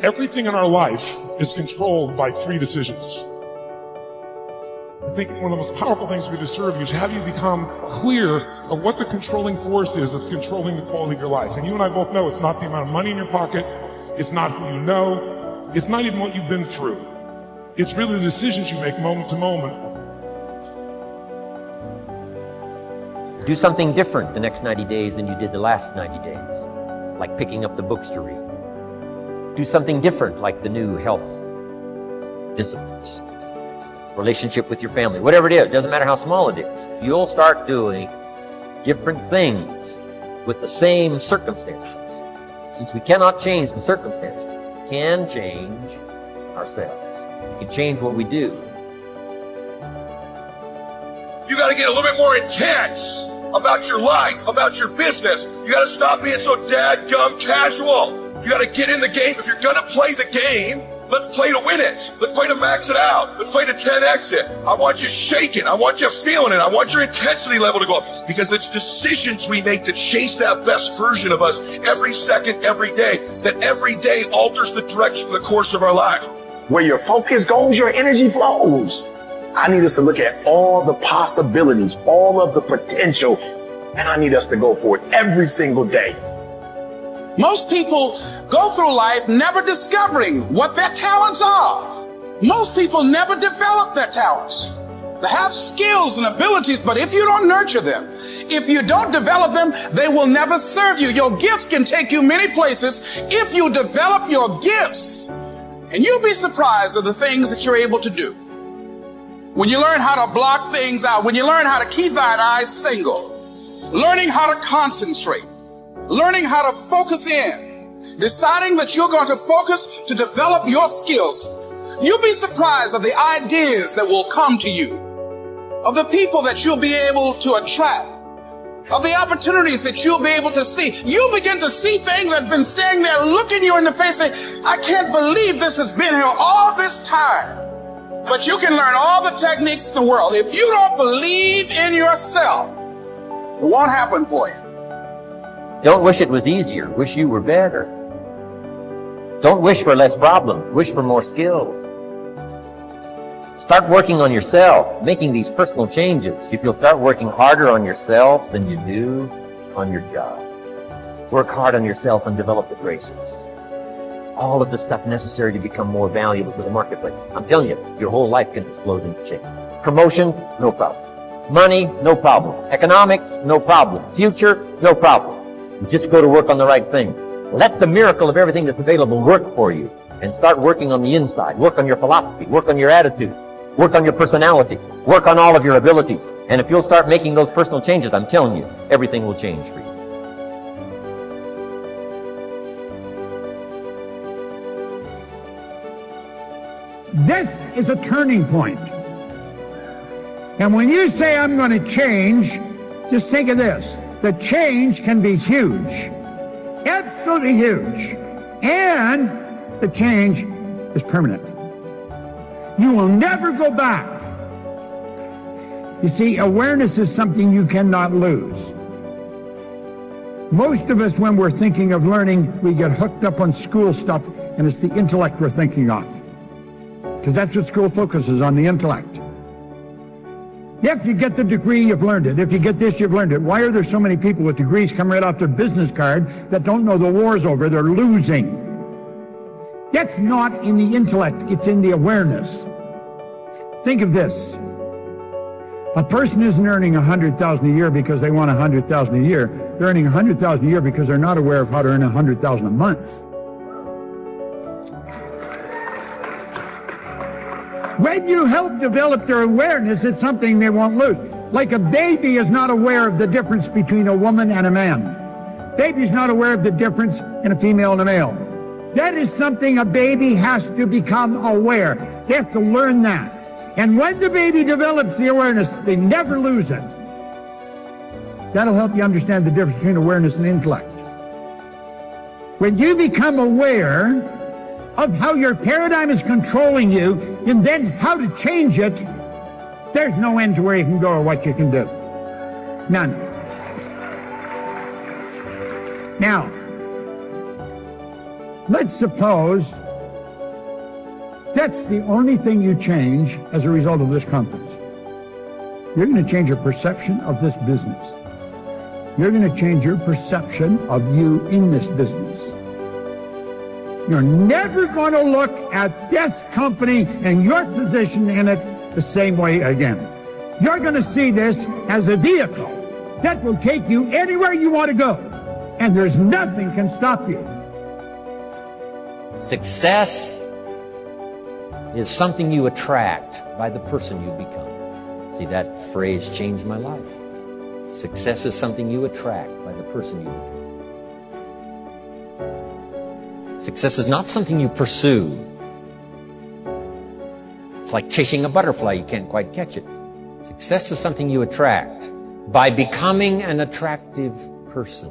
Everything in our life is controlled by 3 decisions. I think one of the most powerful things we do to serve you is have you become clear of what the controlling force is that's controlling the quality of your life. And you and I both know it's not the amount of money in your pocket, it's not who you know, it's not even what you've been through. It's really the decisions you make moment to moment. Do something different the next 90 days than you did the last 90 days, like picking up the books to read. Do something different, like the new health disciplines, relationship with your family, whatever it is, doesn't matter how small it is. If you'll start doing different things with the same circumstances, since we cannot change the circumstances, we can change ourselves. We can change what we do. You got to get a little bit more intense about your life, about your business. You got to stop being so dadgum casual. You got to get in the game. If you're going to play the game, let's play to win it. Let's play to max it out. Let's play to 10x it. I want you shaking. I want you feeling it. I want your intensity level to go up, because it's decisions we make that chase that best version of us every second, every day, that every day alters the direction of the course of our life. Where your focus goes, your energy flows. I need us to look at all the possibilities, all of the potential, and I need us to go for it every single day. Most people go through life never discovering what their talents are. Most people never develop their talents. They have skills and abilities, but if you don't nurture them, if you don't develop them, they will never serve you. Your gifts can take you many places if you develop your gifts. And you'll be surprised at the things that you're able to do. When you learn how to block things out, when you learn how to keep thine eyes single, learning how to concentrate, learning how to focus in, deciding that you're going to focus to develop your skills, you'll be surprised at the ideas that will come to you, of the people that you'll be able to attract, of the opportunities that you'll be able to see. You'll begin to see things that have been standing there looking you in the face saying, I can't believe this has been here all this time. But you can learn all the techniques in the world. If you don't believe in yourself, it won't happen for you. Don't wish it was easier. Wish you were better. Don't wish for less problems. Wish for more skills. Start working on yourself, making these personal changes. If you'll start working harder on yourself than you do on your job. Work hard on yourself and develop the graces. All of the stuff necessary to become more valuable to the marketplace. I'm telling you, your whole life can explode into change. Promotion, no problem. Money, no problem. Economics, no problem. Future, no problem. You just go to work on the right thing. Let the miracle of everything that's available work for you, and start working on the inside. Work on your philosophy. Work on your attitude. Work on your personality. Work on all of your abilities. And if you'll start making those personal changes, I'm telling you, everything will change for you. This is a turning point. And when you say, I'm going to change, just think of this. The change can be huge. Absolutely huge. And the change is permanent. You will never go back. You see, awareness is something you cannot lose. Most of us, when we're thinking of learning, we get hooked up on school stuff, and it's the intellect we're thinking of. Because that's what school focuses on, the intellect. If you get the degree, you've learned it. If you get this, you've learned it. Why are there so many people with degrees come right off their business card that don't know the war's over? They're losing. It's not in the intellect, it's in the awareness. Think of this. A person isn't earning $100,000 a year because they want $100,000 a year. They're earning $100,000 a year because they're not aware of how to earn $100,000 a month. When you help develop their awareness, it's something they won't lose. Like a baby is not aware of the difference between a woman and a man. Baby's not aware of the difference in a female and a male. That is something a baby has to become aware. They have to learn that. And when the baby develops the awareness, they never lose it. That'll help you understand the difference between awareness and intellect. When you become aware of how your paradigm is controlling you, and then how to change it, there's no end to where you can go or what you can do. None. Now, let's suppose That's the only thing you change as a result of this conference. You're going to change your perception of this business. You're going to change your perception of you in this business. You're never going to look at this company and your position in it the same way again. You're going to see this as a vehicle that will take you anywhere you want to go, and there's nothing can stop you. Success is something you attract by the person you become. See, that phrase changed my life. Success is something you attract by the person you become. Success is not something you pursue. It's like chasing a butterfly, you can't quite catch it. Success is something you attract by becoming an attractive person.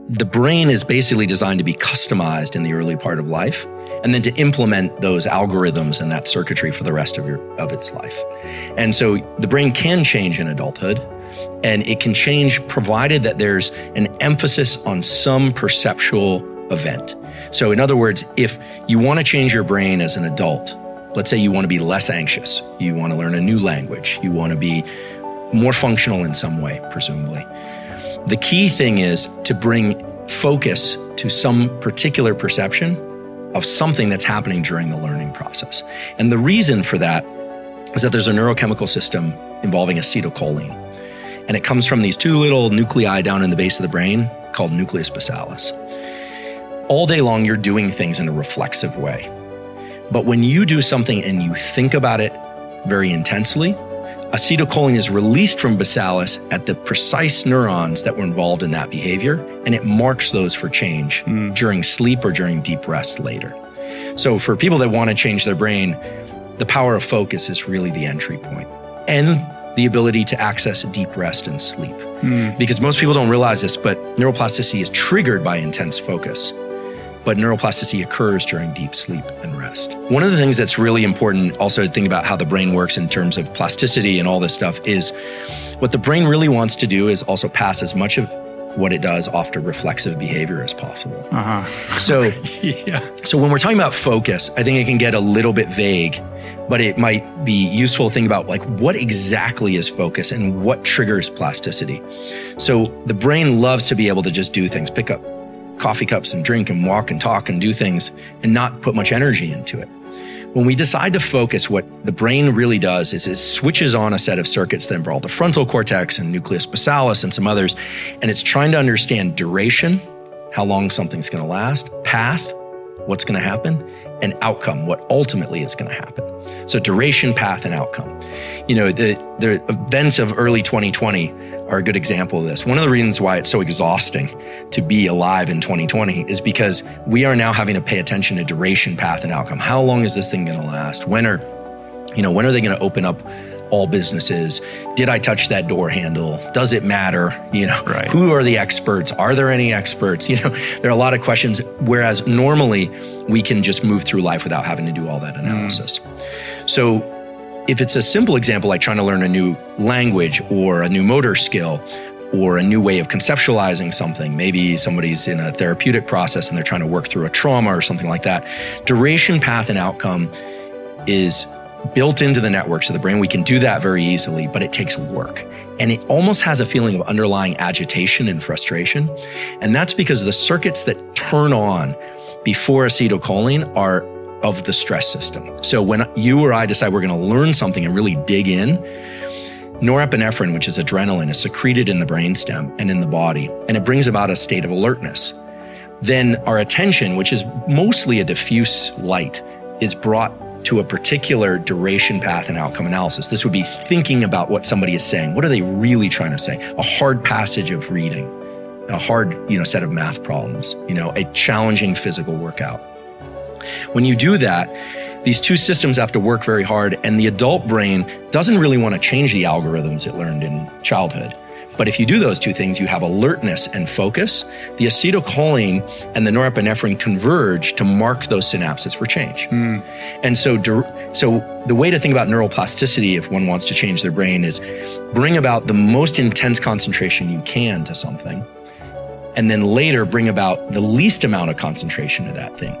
The brain is basically designed to be customized in the early part of life, and then to implement those algorithms and that circuitry for the rest of its life. And so the brain can change in adulthood, and it can change provided that there's an emphasis on some perceptual event. So in other words, if you want to change your brain as an adult, let's say you want to be less anxious, you want to learn a new language, you want to be more functional in some way, presumably. The key thing is to bring focus to some particular perception of something that's happening during the learning process. And the reason for that is that there's a neurochemical system involving acetylcholine. And it comes from these two little nuclei down in the base of the brain called nucleus basalis. All day long, you're doing things in a reflexive way. But when you do something and you think about it very intensely, acetylcholine is released from basalis at the precise neurons that were involved in that behavior, and it marks those for change during sleep or during deep rest later. So for people that want to change their brain, the power of focus is really the entry point, and the ability to access deep rest and sleep. Because most people don't realize this, but neuroplasticity is triggered by intense focus. But neuroplasticity occurs during deep sleep and rest. One of the things that's really important also to think about how the brain works in terms of plasticity and all this stuff is what the brain really wants to do is also pass as much of what it does off to reflexive behavior as possible. So, so when we're talking about focus, I think it can get a little bit vague, but it might be useful to think about like what exactly is focus and what triggers plasticity. So the brain loves to be able to just do things, pick up coffee cups and drink and walk and talk and do things and not put much energy into it. When we decide to focus, what the brain really does is it switches on a set of circuits that involve the frontal cortex and nucleus basalis and some others, and it's trying to understand duration, how long something's going to last, path, what's going to happen, and outcome, what ultimately is going to happen. So duration, path, and outcome. You know, the events of early 2020 are a good example of this. One of the reasons why it's so exhausting to be alive in 2020 is because we are now having to pay attention to duration, path, and outcome. How long is this thing going to last? When are they going to open up all businesses? Did I touch that door handle? Does it matter? Right. Who are the experts? Are there any experts? There are a lot of questions, whereas normally we can just move through life without having to do all that analysis. So if it's a simple example, like trying to learn a new language or a new motor skill or a new way of conceptualizing something, maybe somebody's in a therapeutic process and they're trying to work through a trauma or something like that, duration, path, and outcome is built into the networks of the brain. We can do that very easily, but it takes work. And it almost has a feeling of underlying agitation and frustration. And that's because the circuits that turn on before acetylcholine are of the stress system. So when you or I decide we're going to learn something and really dig in, norepinephrine, which is adrenaline, is secreted in the brainstem and in the body, and it brings about a state of alertness. Then our attention, which is mostly a diffuse light, is brought to a particular duration, path, and outcome analysis. This would be thinking about what somebody is saying. What are they really trying to say? A hard passage of reading, a hard, set of math problems, a challenging physical workout. When you do that, these two systems have to work very hard, and the adult brain doesn't really want to change the algorithms it learned in childhood. But if you do those two things, you have alertness and focus. The acetylcholine and the norepinephrine converge to mark those synapses for change. And so the way to think about neuroplasticity, if one wants to change their brain, is bring about the most intense concentration you can to something, and then later bring about the least amount of concentration to that thing.